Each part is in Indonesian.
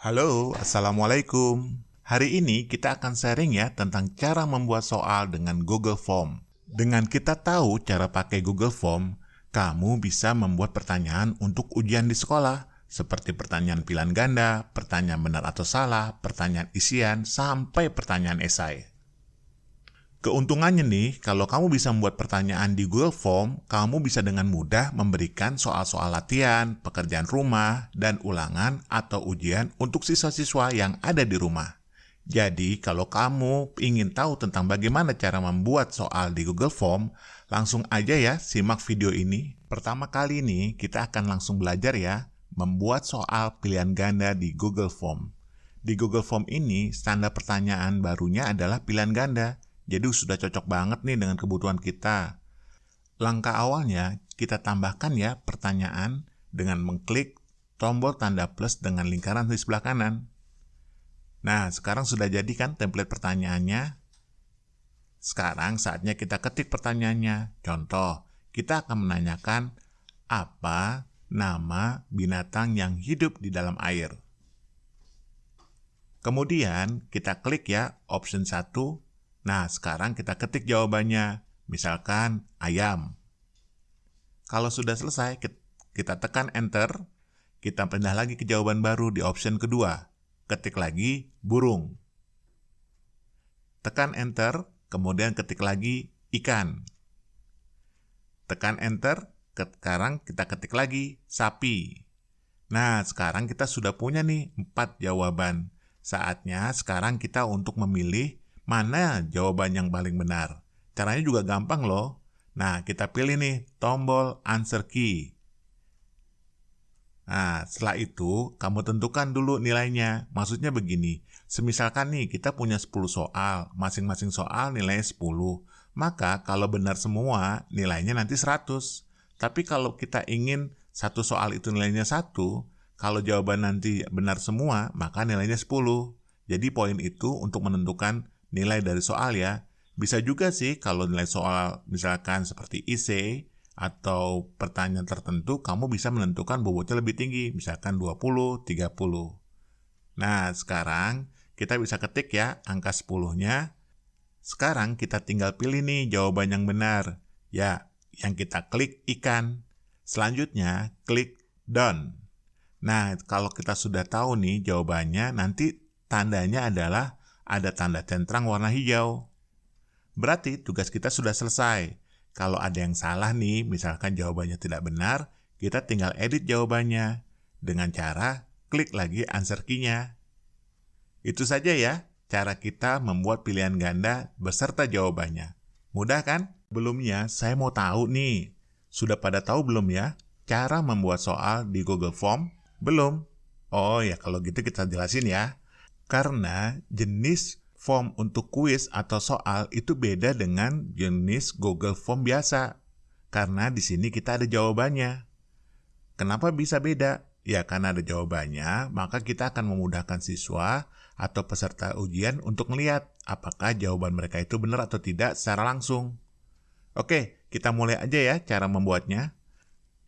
Halo, Assalamualaikum. Hari ini kita akan sharing ya tentang cara membuat soal dengan Google Form. Dengan kita tahu cara pakai Google Form, kamu bisa membuat pertanyaan untuk ujian di sekolah, seperti pertanyaan pilihan ganda, pertanyaan benar atau salah, pertanyaan isian, sampai pertanyaan esai. Keuntungannya nih, kalau kamu bisa membuat pertanyaan di Google Form, kamu bisa dengan mudah memberikan soal-soal latihan, pekerjaan rumah, dan ulangan atau ujian untuk siswa-siswa yang ada di rumah. Jadi, kalau kamu ingin tahu tentang bagaimana cara membuat soal di Google Form, langsung aja ya simak video ini. Pertama kali nih, kita akan langsung belajar ya, membuat soal pilihan ganda di Google Form. Di Google Form ini, standar pertanyaan barunya adalah pilihan ganda. Jadi sudah cocok banget nih dengan kebutuhan kita. Langkah awalnya, kita tambahkan ya pertanyaan dengan mengklik tombol tanda plus dengan lingkaran di sebelah kanan. Nah, sekarang sudah jadi kan template pertanyaannya? Sekarang saatnya kita ketik pertanyaannya. Contoh, kita akan menanyakan apa nama binatang yang hidup di dalam air. Kemudian kita klik ya option 1. Nah, sekarang kita ketik jawabannya, misalkan ayam. Kalau sudah selesai, kita tekan enter, kita pindah lagi ke jawaban baru di option kedua. Ketik lagi burung. Tekan enter, kemudian ketik lagi ikan. Tekan enter, sekarang kita ketik lagi sapi. Nah, sekarang kita sudah punya nih 4 jawaban. Saatnya sekarang kita untuk memilih mana jawaban yang paling benar. Caranya juga gampang loh. Nah, kita pilih nih tombol answer key. Nah, setelah itu kamu tentukan dulu nilainya. Maksudnya begini, semisalkan nih kita punya 10 soal, masing-masing soal nilainya 10. Maka kalau benar semua, nilainya nanti 100. Tapi kalau kita ingin satu soal itu nilainya 1, kalau jawaban nanti benar semua, maka nilainya 10. Jadi poin itu untuk menentukan nilai dari soal ya. Bisa juga sih kalau nilai soal misalkan seperti essay atau pertanyaan tertentu, kamu bisa menentukan bobotnya lebih tinggi, misalkan 20, 30. Nah, sekarang kita bisa ketik ya angka 10-nya. Sekarang kita tinggal pilih nih jawaban yang benar. Ya, yang kita klik ikan. Selanjutnya, klik done. Nah, kalau kita sudah tahu nih jawabannya, nanti tandanya adalah ada tanda centang warna hijau. Berarti tugas kita sudah selesai. Kalau ada yang salah nih, misalkan jawabannya tidak benar, kita tinggal edit jawabannya dengan cara klik lagi answer key-nya. Itu saja ya, cara kita membuat pilihan ganda beserta jawabannya. Mudah kan? Sebelumnya, saya mau tahu nih, sudah pada tahu belum ya cara membuat soal di Google Form? Belum? Oh ya, kalau gitu kita jelasin ya. Karena jenis form untuk kuis atau soal itu beda dengan jenis Google Form biasa. Karena di sini kita ada jawabannya. Kenapa bisa beda? Ya karena ada jawabannya, maka kita akan memudahkan siswa atau peserta ujian untuk melihat apakah jawaban mereka itu benar atau tidak secara langsung. Oke, kita mulai aja ya cara membuatnya.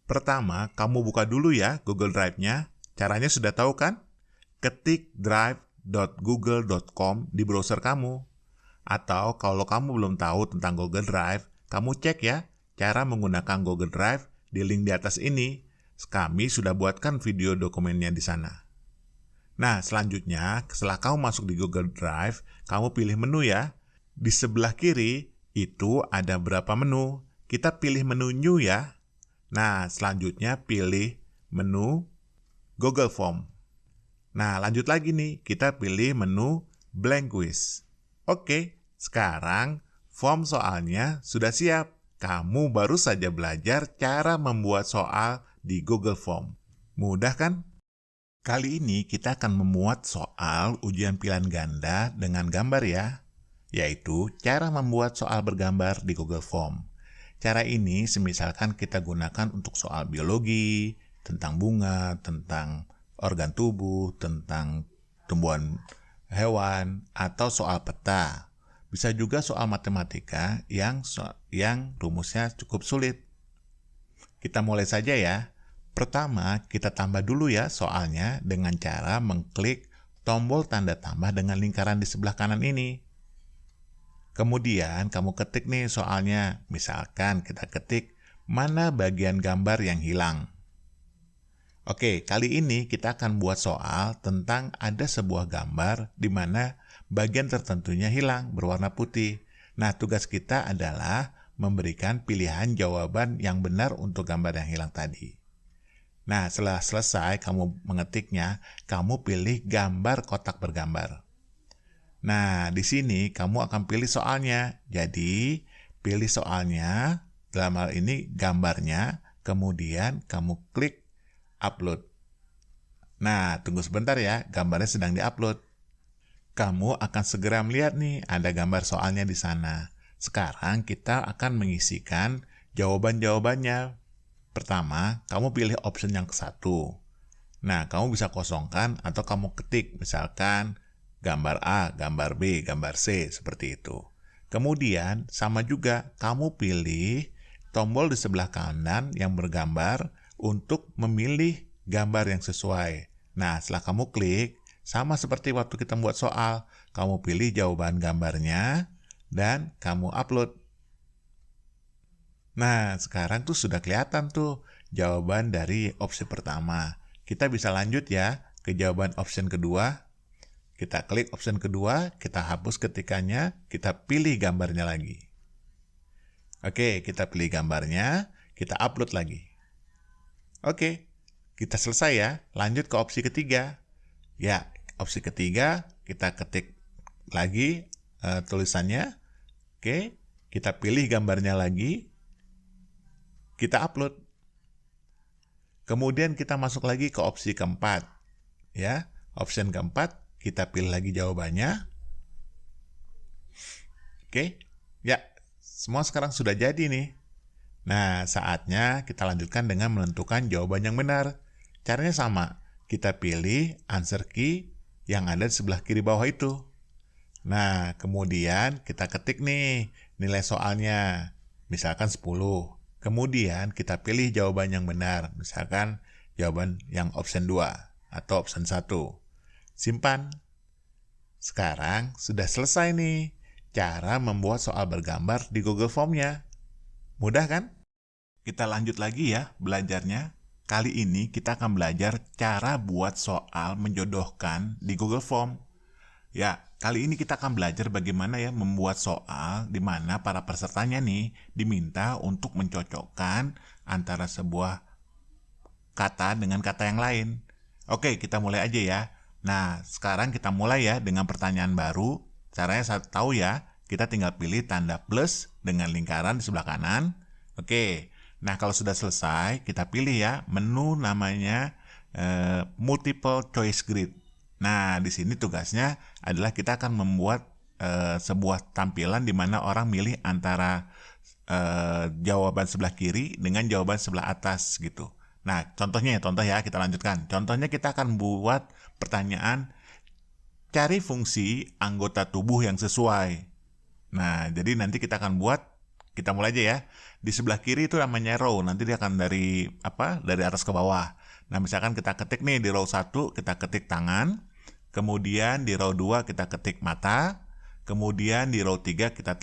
Pertama, kamu buka dulu ya Google Drive-nya. Caranya sudah tahu kan? Ketik drive.google.com di browser kamu. Atau kalau kamu belum tahu tentang Google Drive, kamu cek ya cara menggunakan Google Drive di link di atas ini. Kami sudah buatkan video dokumennya di sana. Nah, selanjutnya, setelah kamu masuk di Google Drive, kamu pilih menu ya. Di sebelah kiri, itu ada berapa menu. Kita pilih menu New ya. Nah, selanjutnya pilih menu Google Form. Nah, lanjut lagi nih, kita pilih menu Blank Quiz. Oke, sekarang form soalnya sudah siap. Kamu baru saja belajar cara membuat soal di Google Form. Mudah kan? Kali ini kita akan memuat soal ujian pilihan ganda dengan gambar ya, yaitu cara membuat soal bergambar di Google Form. Cara ini semisalkan kita gunakan untuk soal biologi, tentang bunga, tentang organ tubuh, tentang tumbuhan hewan, atau soal peta. Bisa juga soal matematika yang rumusnya cukup sulit. Kita mulai saja ya. Pertama, kita tambah dulu ya soalnya dengan cara mengklik tombol tanda tambah dengan lingkaran di sebelah kanan ini. Kemudian kamu ketik nih soalnya, misalkan kita ketik mana bagian gambar yang hilang. Oke, kali ini kita akan buat soal tentang ada sebuah gambar di mana bagian tertentunya hilang berwarna putih. Nah, tugas kita adalah memberikan pilihan jawaban yang benar untuk gambar yang hilang tadi. Nah, setelah selesai kamu mengetiknya, kamu pilih gambar kotak bergambar. Nah, di sini kamu akan pilih soalnya. Jadi, pilih soalnya, dalam hal ini gambarnya, kemudian kamu klik upload. Nah, tunggu sebentar ya, gambarnya sedang diupload. Kamu akan segera melihat nih, ada gambar soalnya di sana. Sekarang kita akan mengisikan jawaban-jawabannya. Pertama, kamu pilih option yang ke-1. Nah, kamu bisa kosongkan atau kamu ketik, misalkan gambar A, gambar B, gambar C, seperti itu. Kemudian, sama juga, kamu pilih tombol di sebelah kanan yang bergambar untuk memilih gambar yang sesuai. Nah, setelah kamu klik, sama seperti waktu kita membuat soal, kamu pilih jawaban gambarnya, dan kamu upload. Nah, sekarang tuh sudah kelihatan tuh jawaban dari opsi pertama. Kita bisa lanjut ya ke jawaban option kedua. Kita klik option kedua, kita hapus ketikannya, kita pilih gambarnya lagi. Oke, kita pilih gambarnya, kita upload lagi. Oke, kita selesai ya. Lanjut ke opsi ketiga. Ya, opsi ketiga kita ketik lagi tulisannya. Oke, kita pilih gambarnya lagi. Kita upload. Kemudian kita masuk lagi ke opsi keempat. Ya, option keempat, kita pilih lagi jawabannya. Oke, ya, semua sekarang sudah jadi nih. Nah, saatnya kita lanjutkan dengan menentukan jawaban yang benar. Caranya sama, kita pilih answer key yang ada di sebelah kiri bawah itu. Nah, kemudian kita ketik nih nilai soalnya, misalkan 10. Kemudian kita pilih jawaban yang benar, misalkan jawaban yang option 2 atau option 1. Simpan. Sekarang sudah selesai nih cara membuat soal bergambar di Google Form-nya. Mudah kan? Kita lanjut lagi ya belajarnya. Kali ini kita akan belajar cara buat soal menjodohkan di Google Form. Ya, kali ini kita akan belajar bagaimana ya membuat soal di mana para pesertanya nih diminta untuk mencocokkan antara sebuah kata dengan kata yang lain. Oke, kita mulai aja ya. Nah, sekarang kita mulai ya dengan pertanyaan baru. Caranya saya tahu ya, kita tinggal pilih tanda plus dengan lingkaran di sebelah kanan. Oke. Nah, kalau sudah selesai, kita pilih ya menu namanya multiple choice grid. Nah, di sini tugasnya adalah kita akan membuat sebuah tampilan di mana orang milih antara jawaban sebelah kiri dengan jawaban sebelah atas gitu. Nah, contoh ya kita lanjutkan. Contohnya kita akan buat pertanyaan cari fungsi anggota tubuh yang sesuai. Nah, jadi nanti kita akan kita mulai aja ya. Di sebelah kiri itu namanya row, nanti dia akan dari atas ke bawah. Nah, misalkan kita ketik nih di row 1, kita ketik tangan, kemudian di row 2 kita ketik mata, kemudian di row 3 kita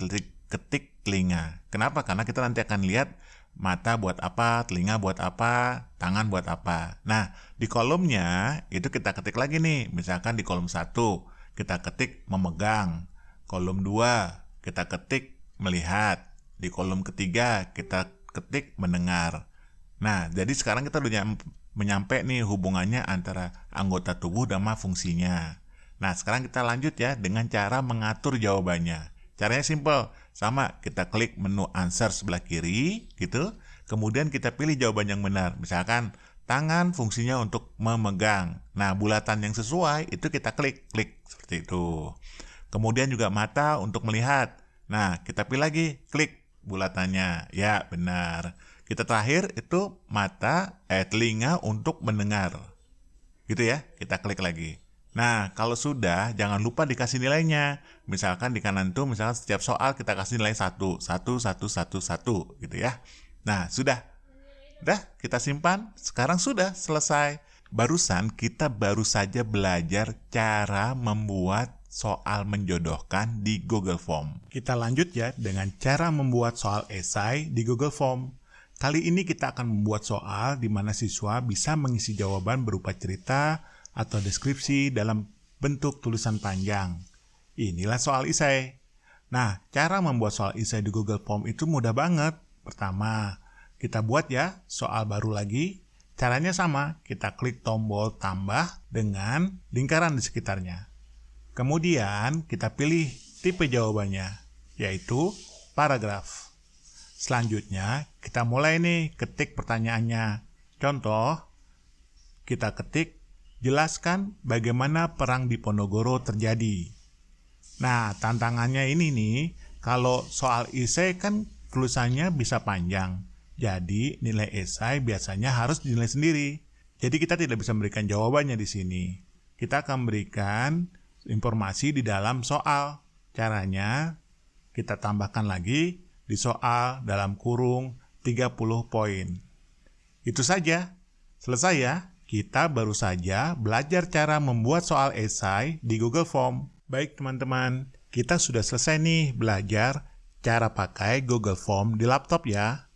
ketik telinga. Kenapa? Karena kita nanti akan lihat mata buat apa, telinga buat apa, tangan buat apa. Nah, di kolomnya itu kita ketik lagi nih. Misalkan di kolom 1 kita ketik memegang, kolom 2 kita ketik melihat, di kolom ketiga kita ketik mendengar. Nah, jadi sekarang kita udah menyampai nih hubungannya antara anggota tubuh dan fungsinya. Nah, sekarang kita lanjut ya dengan cara mengatur jawabannya. Caranya simple, sama kita klik menu answer sebelah kiri gitu, kemudian kita pilih jawaban yang benar. Misalkan tangan fungsinya untuk memegang. Nah, bulatan yang sesuai itu kita klik seperti itu. Kemudian juga mata untuk melihat. Nah, kita pilih lagi, klik bulatannya. Ya, benar. Kita terakhir itu telinga untuk mendengar. Gitu ya, kita klik lagi. Nah, kalau sudah, jangan lupa dikasih nilainya. Misalkan di kanan tuh, misalkan setiap soal kita kasih nilai 1, 1, 1, 1, 1, gitu ya. Nah, sudah. Kita simpan. Sekarang sudah selesai. Barusan kita baru saja belajar cara membuat soal menjodohkan di Google Form. Kita lanjut ya dengan cara membuat soal esai di Google Form. Kali ini kita akan membuat soal di mana siswa bisa mengisi jawaban berupa cerita atau deskripsi dalam bentuk tulisan panjang. Inilah soal esai. Nah, cara membuat soal esai di Google Form itu mudah banget. Pertama, kita buat ya soal baru lagi. Caranya sama, kita klik tombol tambah dengan lingkaran di sekitarnya. Kemudian kita pilih tipe jawabannya, yaitu paragraf. Selanjutnya kita mulai nih ketik pertanyaannya. Contoh, kita ketik, jelaskan bagaimana perang di Ponorogo terjadi. Nah, tantangannya ini nih, kalau soal esai kan tulisannya bisa panjang. Jadi, nilai esai biasanya harus dinilai sendiri. Jadi, kita tidak bisa memberikan jawabannya di sini. Kita akan memberikan informasi di dalam soal. Caranya, kita tambahkan lagi di soal dalam kurung 30 poin. Itu saja. Selesai ya. Kita baru saja belajar cara membuat soal esai di Google Form. Baik teman-teman, kita sudah selesai nih belajar cara pakai Google Form di laptop ya.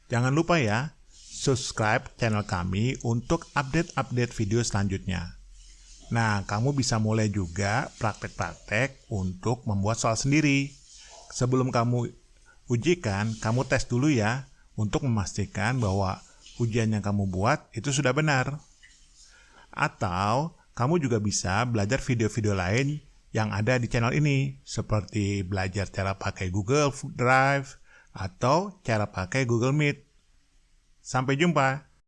Jangan lupa ya, subscribe channel kami untuk update-update video selanjutnya. Nah, kamu bisa mulai juga praktek-praktek untuk membuat soal sendiri. Sebelum kamu ujikan, kamu tes dulu ya, untuk memastikan bahwa ujian yang kamu buat itu sudah benar. Atau, kamu juga bisa belajar video-video lain yang ada di channel ini, seperti belajar cara pakai Google Drive, atau cara pakai Google Meet. Sampai jumpa!